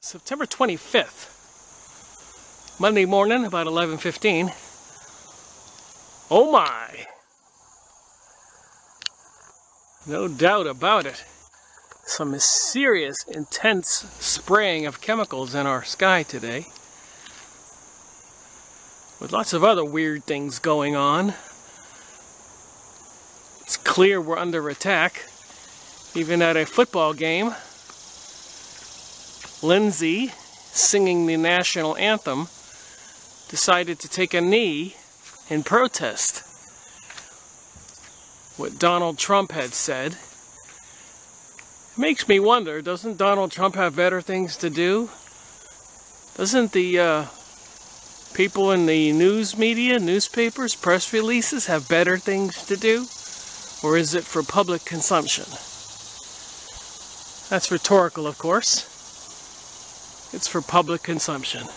September 25th, Monday morning, about 11:15. Oh my! No doubt about it. Some serious, intense spraying of chemicals in our sky today. With lots of other weird things going on. It's clear we're under attack. Even at a football game, Lindsay, singing the national anthem, decided to take a knee in protest. What Donald Trump had said. It makes me wonder, doesn't Donald Trump have better things to do? Doesn't the people in the news media, newspapers, press releases have better things to do? Or is it for public consumption? That's rhetorical, of course. It's for public consumption.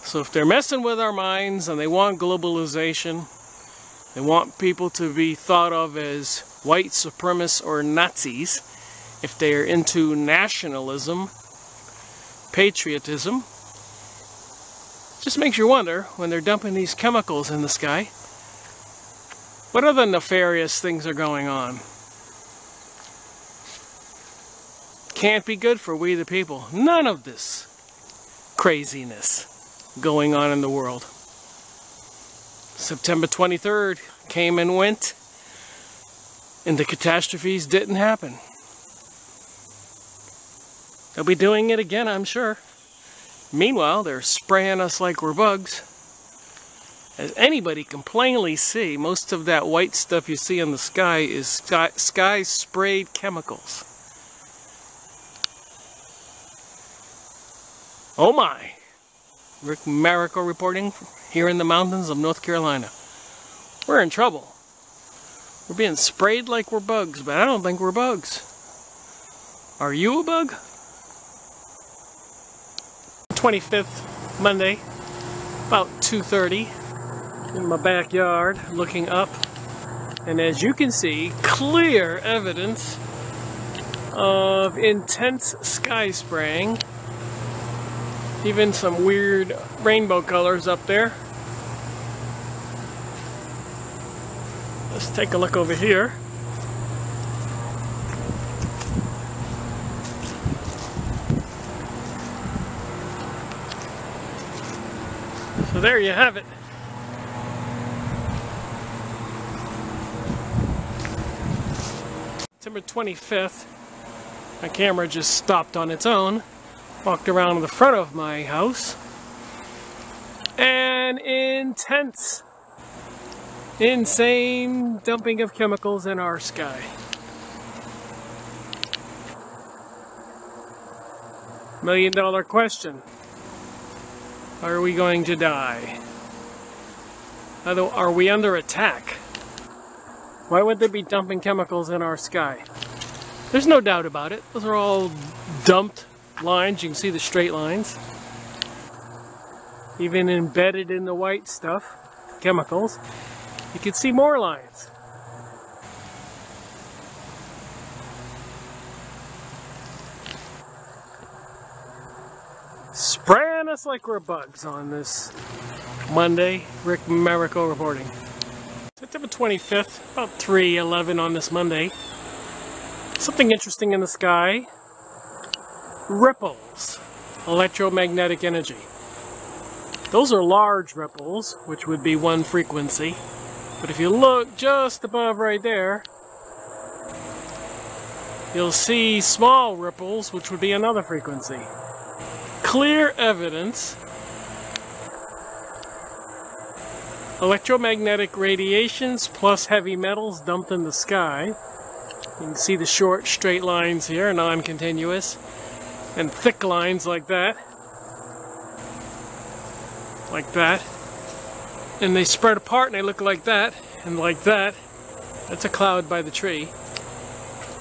So if they're messing with our minds and they want globalization, they want people to be thought of as white supremacists or Nazis, if they are into nationalism, patriotism, just makes you wonder when they're dumping these chemicals in the sky, what other nefarious things are going on? Can't be good for we the people. None of this craziness going on in the world. September 23rd came and went, and the catastrophes didn't happen. They'll be doing it again, I'm sure. Meanwhile, they're spraying us like we're bugs. As anybody can plainly see, most of that white stuff you see in the sky is sky sprayed chemicals. Oh my! Rick Mariko reporting here in the mountains of North Carolina. We're in trouble. We're being sprayed like we're bugs, but I don't think we're bugs. Are you a bug? 25th, Monday, about 2:30, in my backyard, looking up. And as you can see, clear evidence of intense sky spraying. Even some weird rainbow colors up there. Let's take a look over here. So there you have it. September 25th. My camera just stopped on its own. Walked around the front of my house. An intense, insane dumping of chemicals in our sky. $1,000,000 question. Are we going to die? Are we under attack? Why would they be dumping chemicals in our sky? There's no doubt about it. Those are all dumped lines. You can see the straight lines. Even embedded in the white stuff, chemicals, you can see more lines. Spraying us like we're bugs on this Monday. Rick Mariko reporting. September 25th, about 3:11 on this Monday. Something interesting in the sky. Ripples. Electromagnetic energy. Those are large ripples, which would be one frequency. But if you look just above right there, you'll see small ripples, which would be another frequency. Clear evidence. Electromagnetic radiations plus heavy metals dumped in the sky. You can see the short straight lines here, non-continuous, and thick lines like that. Like that. And they spread apart and they look like that, and like that. That's a cloud by the tree.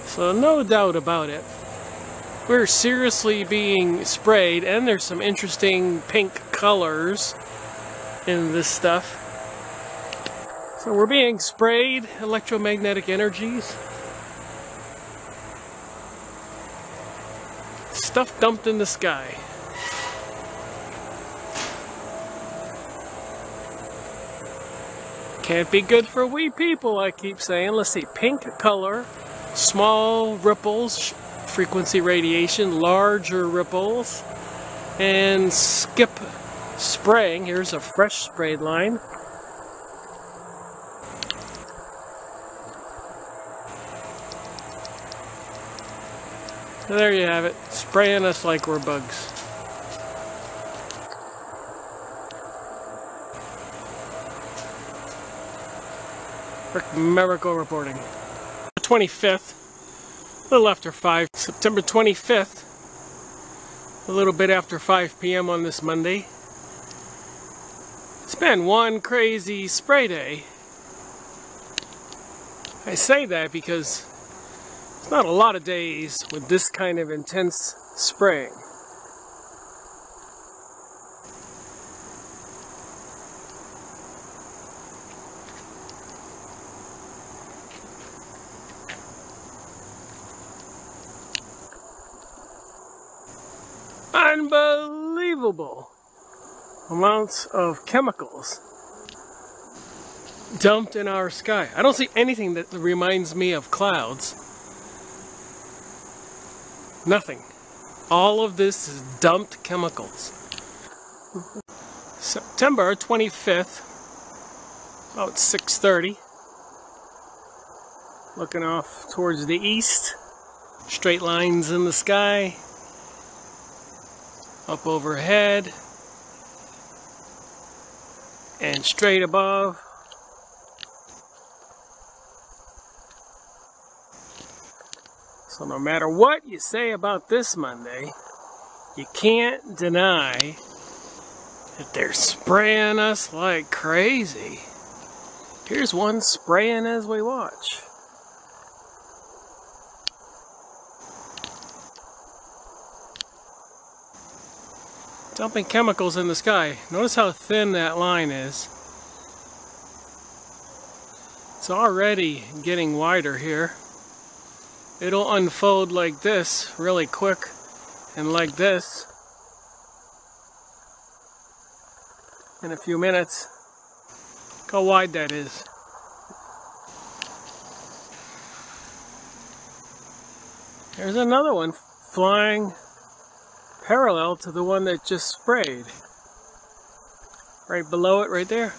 So no doubt about it. We're seriously being sprayed, and there's some interesting pink colors in this stuff. So we're being sprayed electromagnetic energies. Stuff dumped in the sky. Can't be good for we people, I keep saying. Let's see, pink color, small ripples, frequency radiation, larger ripples, and skip spraying. Here's a fresh sprayed line. So there you have it, spraying us like we're bugs. Rick Miracle reporting. 25th, a little after 5, September 25th, a little bit after 5 p.m. on this Monday. It's been one crazy spray day. I say that because it's not a lot of days with this kind of intense spraying. Unbelievable amounts of chemicals dumped in our sky. I don't see anything that reminds me of clouds. Nothing. All of this is dumped chemicals. September 25th, about 6:30. Looking off towards the east. Straight lines in the sky. Up overhead. And straight above. So no matter what you say about this Monday, you can't deny that they're spraying us like crazy. Here's one spraying as we watch. Dumping chemicals in the sky. Notice how thin that line is. It's already getting wider here. It'll unfold like this really quick and like this in a few minutes. Look how wide that is. There's another one flying parallel to the one that just sprayed. Right below it, right there.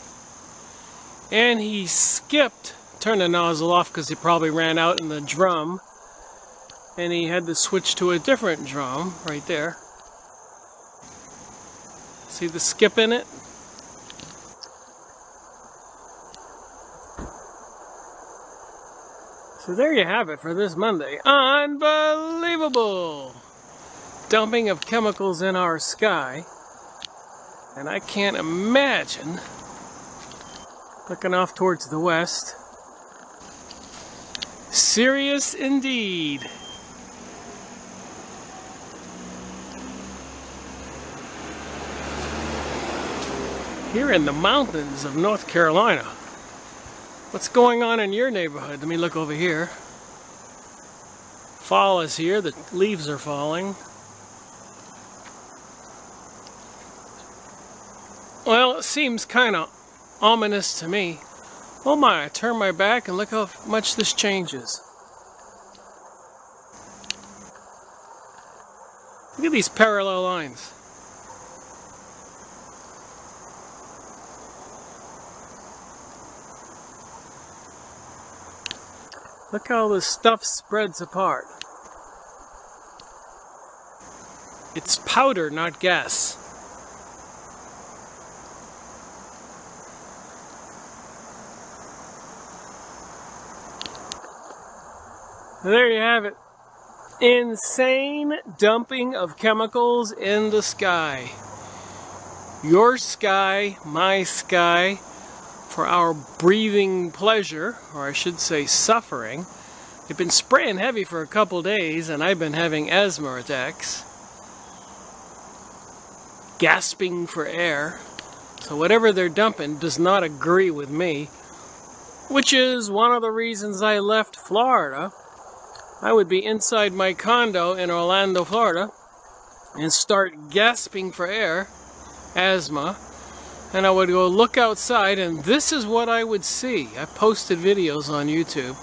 And he skipped, turned the nozzle off because he probably ran out in the drum. And he had to switch to a different drum right there. See the skip in it? So there you have it for this Monday. Unbelievable! Dumping of chemicals in our sky. And I can't imagine, looking off towards the west, serious indeed. Here in the mountains of North Carolina. What's going on in your neighborhood? Let me look over here. Fall is here, the leaves are falling. Well, it seems kind of ominous to me. Oh my, I turn my back and look how much this changes. Look at these parallel lines. Look how the stuff spreads apart. It's powder, not gas. There you have it. Insane dumping of chemicals in the sky. Your sky, my sky, for our breathing pleasure, or I should say suffering. They've been spraying heavy for a couple days, and I've been having asthma attacks. Gasping for air. So whatever they're dumping does not agree with me, which is one of the reasons I left Florida. I would be inside my condo in Orlando, Florida, and start gasping for air, asthma, and I would go look outside, and this is what I would see. I posted videos on YouTube.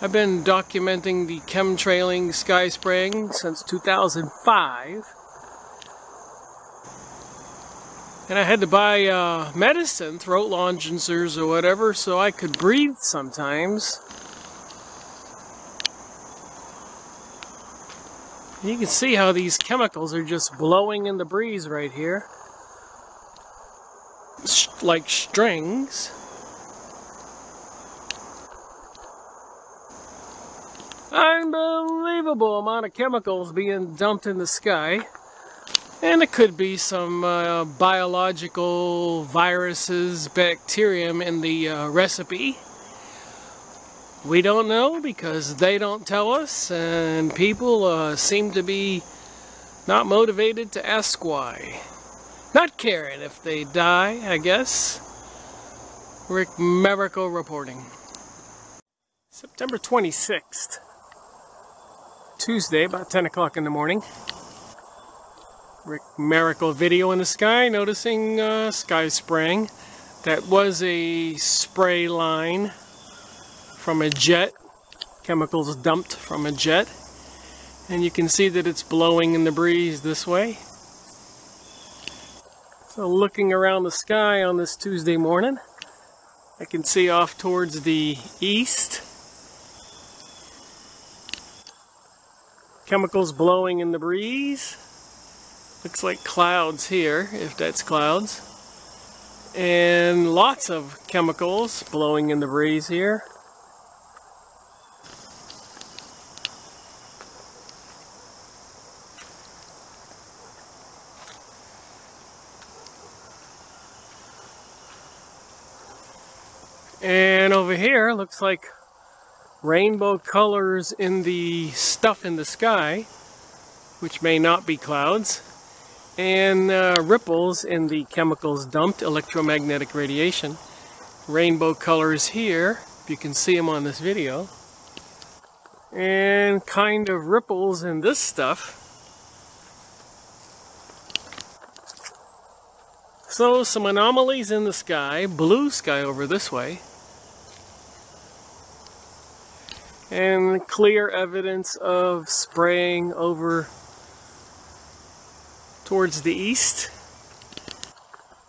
I've been documenting the chemtrailing sky spraying since 2005. And I had to buy medicine, throat lozenges or whatever, so I could breathe sometimes. You can see how these chemicals are just blowing in the breeze right here. Like strings. Unbelievable amount of chemicals being dumped in the sky. And it could be some biological viruses, bacterium in the recipe. We don't know because they don't tell us, and people seem to be not motivated to ask why. Not caring if they die, I guess. Rick Miracle reporting. September 26th. Tuesday, about 10 o'clock in the morning. Rick Miracle video in the sky, noticing sky spraying. That was a spray line from a jet. Chemicals dumped from a jet. And you can see that it's blowing in the breeze this way. So looking around the sky on this Tuesday morning, I can see off towards the east. Chemicals blowing in the breeze. Looks like clouds here, if that's clouds. And lots of chemicals blowing in the breeze here. And over here, looks like rainbow colors in the stuff in the sky, which may not be clouds. And ripples in the chemicals dumped, electromagnetic radiation. Rainbow colors here, if you can see them on this video. And kind of ripples in this stuff. So some anomalies in the sky, blue sky over this way. And clear evidence of spraying over towards the east.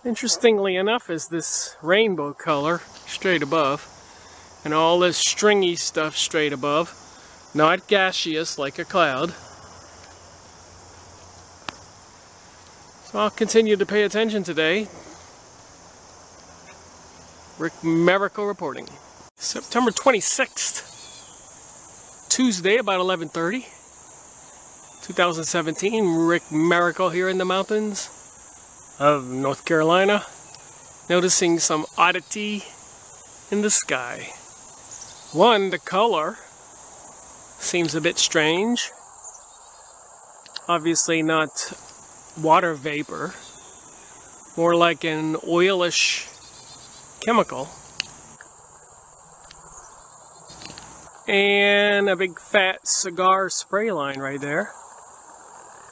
Interestingly enough is this rainbow color straight above, and all this stringy stuff straight above, not gaseous like a cloud. So I'll continue to pay attention today. Rick Miracle reporting. September 26th, Tuesday, about 11:30. 2017, Rick Miracle here in the mountains of North Carolina, noticing some oddity in the sky. One, the color seems a bit strange. Obviously not water vapor, more like an oilish chemical. And a big fat cigar spray line right there.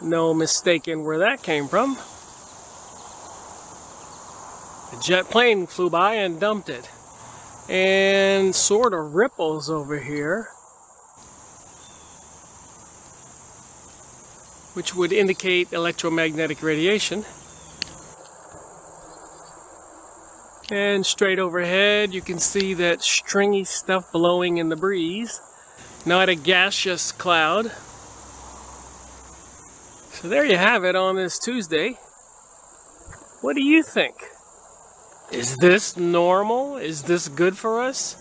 No mistaking where that came from. A jet plane flew by and dumped it. And sort of ripples over here, which would indicate electromagnetic radiation. And straight overhead you can see that stringy stuff blowing in the breeze. Not a gaseous cloud. So there you have it on this Tuesday. What do you think? Is this normal? Is this good for us?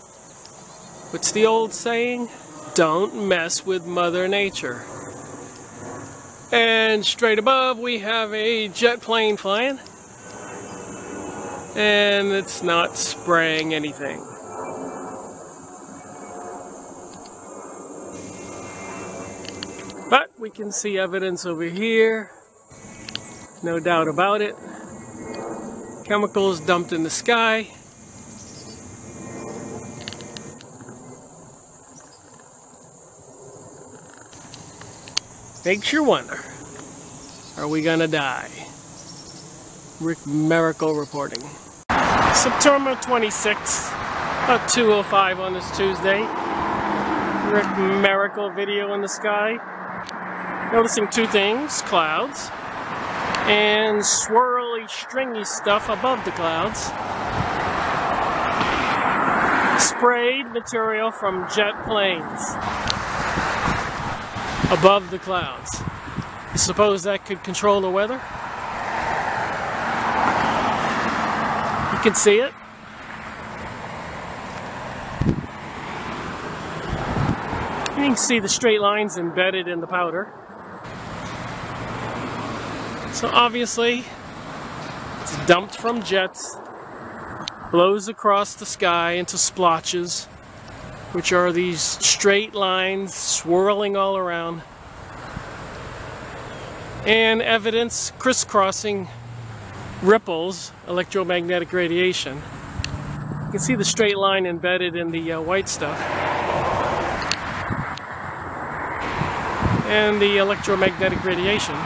What's the old saying? Don't mess with Mother Nature. And straight above we have a jet plane flying. And it's not spraying anything. But we can see evidence over here. No doubt about it. Chemicals dumped in the sky. Makes you wonder. are we gonna die? Rick Miracle reporting. September 26th, about 2:05 on this Tuesday. Rick Miracle video in the sky. Noticing two things, clouds and swirly, stringy stuff above the clouds. Sprayed material from jet planes above the clouds. You suppose that could control the weather? You can see it. You can see the straight lines embedded in the powder. So obviously, it's dumped from jets, blows across the sky into splotches, which are these straight lines swirling all around, and evidence crisscrossing ripples, electromagnetic radiation. You can see the straight line embedded in the white stuff, and the electromagnetic radiation.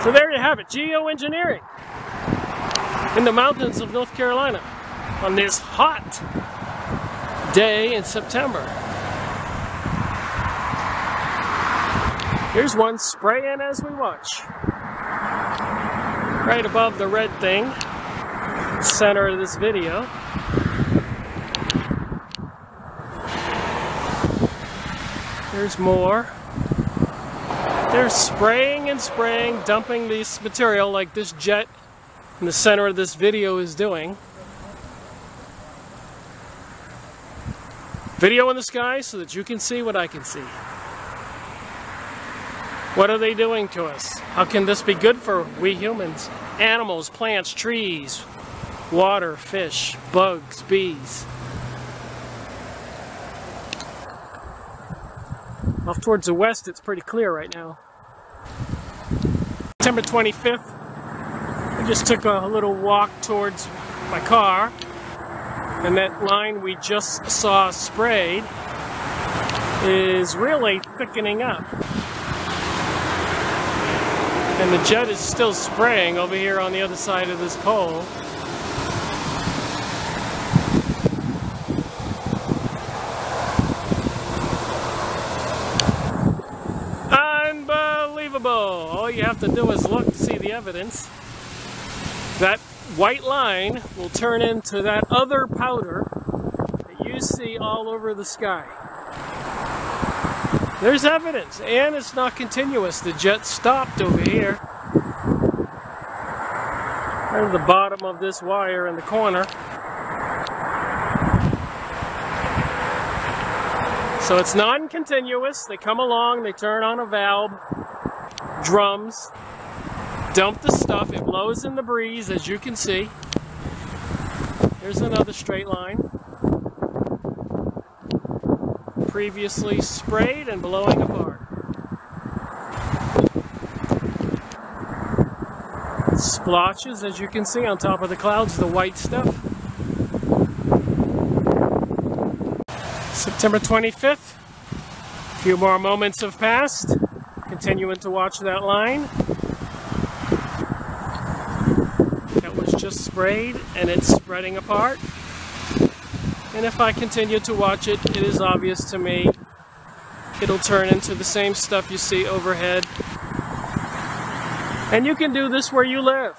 So there you have it, geoengineering in the mountains of North Carolina on this hot day in September. Here's one spraying as we watch. Right above the red thing, center of this video. There's more. They're spraying and spraying, dumping this material like this jet in the center of this video is doing. Video in the sky so that you can see what I can see. What are they doing to us? How can this be good for we humans? Animals, plants, trees, water, fish, bugs, bees. Off towards the west, it's pretty clear right now. September 25th, I just took a little walk towards my car, and that line we just saw sprayed is really thickening up. And the jet is still spraying over here on the other side of this pole. All you have to do is look to see the evidence. That white line will turn into that other powder that you see all over the sky. There's evidence, and it's not continuous. The jet stopped over here. Right at the bottom of this wire in the corner. So it's non-continuous. They come along, they turn on a valve, drums, dump the stuff, it blows in the breeze as you can see. There's another straight line. Previously sprayed and blowing apart. Splotches as you can see on top of the clouds, the white stuff. September 25th. A few more moments have passed. Continuing to watch that line. That was just sprayed and it's spreading apart. And if I continue to watch it, it is obvious to me it'll turn into the same stuff you see overhead. And you can do this where you live.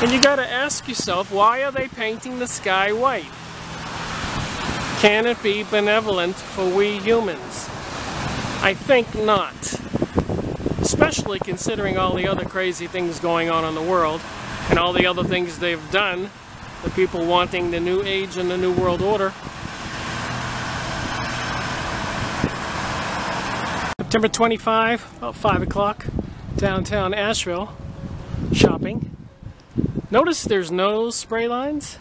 And you gotta ask yourself, why are they painting the sky white? Can it be benevolent for we humans? I think not. Especially considering all the other crazy things going on in the world and all the other things they've done, the people wanting the new age and the new world order. September 25, about 5 o'clock, downtown Asheville, shopping. Notice there's no spray lines.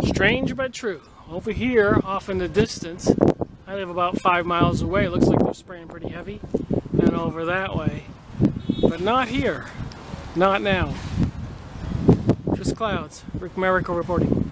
Strange but true. Over here, off in the distance, I live about 5 miles away. It looks like they're spraying pretty heavy. And over that way. But not here. Not now. Just clouds. Rick Miracle reporting.